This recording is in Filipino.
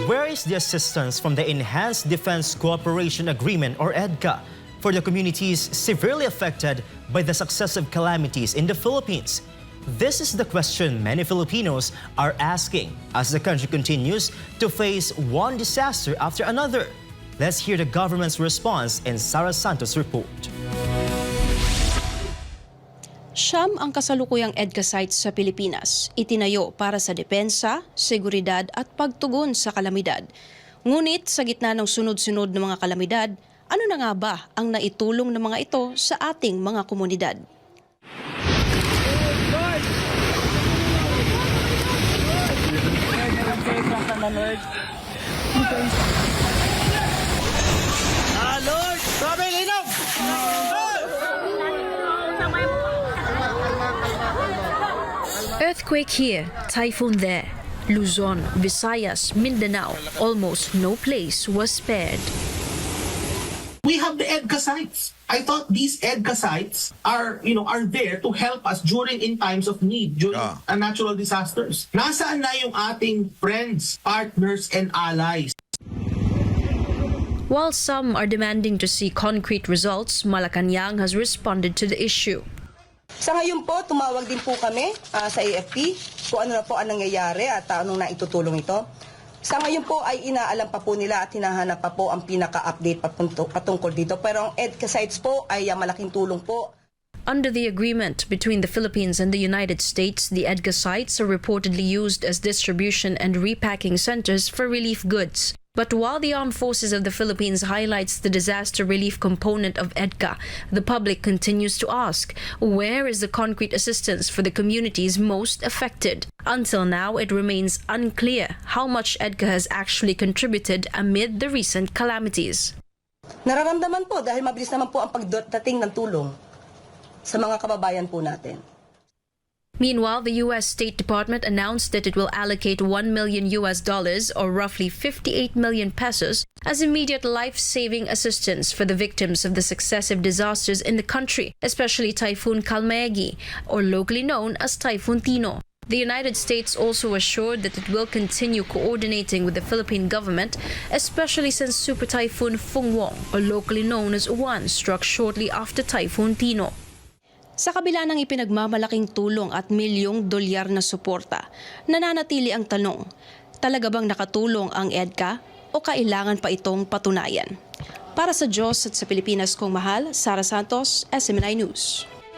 Where is the assistance from the Enhanced Defense Cooperation Agreement or EDCA for the communities severely affected by the successive calamities in the Philippines? This is the question many Filipinos are asking as the country continues to face one disaster after another. Let's hear the government's response in Sara Santos' report. Siyam ang kasalukuyang EDCA sites sa Pilipinas, itinayo para sa depensa, seguridad at pagtugon sa kalamidad. Ngunit sa gitna ng sunod-sunod na mga kalamidad, ano na nga ba ang naitulong ng mga ito sa ating mga komunidad? Lord, sabi linaw! Earthquake here, typhoon there. Luzon, Visayas, Mindanao, almost no place was spared. We have the EDCA sites. I thought these EDCA sites are there to help us in times of need, during natural disasters. Nasaan na yung ating friends, partners, and allies? While some are demanding to see concrete results, Malacanang has responded to the issue. Sa ngayon po, tumawag din po kami sa AFP kung ano na po ang nangyayari at anong naitutulong ito. Sa ngayon po ay inaalam pa po nila at hinahanap pa po ang pinaka-update patungkol dito. Pero ang EDCA sites po ay malaking tulong po. Under the agreement between the Philippines and the United States, the EDCA sites are reportedly used as distribution and repacking centers for relief goods. But while the Armed Forces of the Philippines highlights the disaster relief component of EDCA, the public continues to ask, where is the concrete assistance for the communities most affected? Until now, it remains unclear how much EDCA has actually contributed amid the recent calamities. Nararamdaman po dahil mabilis naman po ang pagdating ng tulong sa mga kababayan po natin. Meanwhile, the U.S. State Department announced that it will allocate $1 million or roughly 58 million pesos as immediate life-saving assistance for the victims of the successive disasters in the country, especially Typhoon Kalmaegi, or locally known as Typhoon Tino. The United States also assured that it will continue coordinating with the Philippine government, especially since Super Typhoon Fungwong, or locally known as Uwan, struck shortly after Typhoon Tino. Sa kabila ng ipinagmamalaking tulong at $1 milyong na suporta, nananatili ang tanong, talaga bang nakatulong ang EDCA o kailangan pa itong patunayan? Para sa Diyos at sa Pilipinas kong mahal, Sara Santos, SMNI News.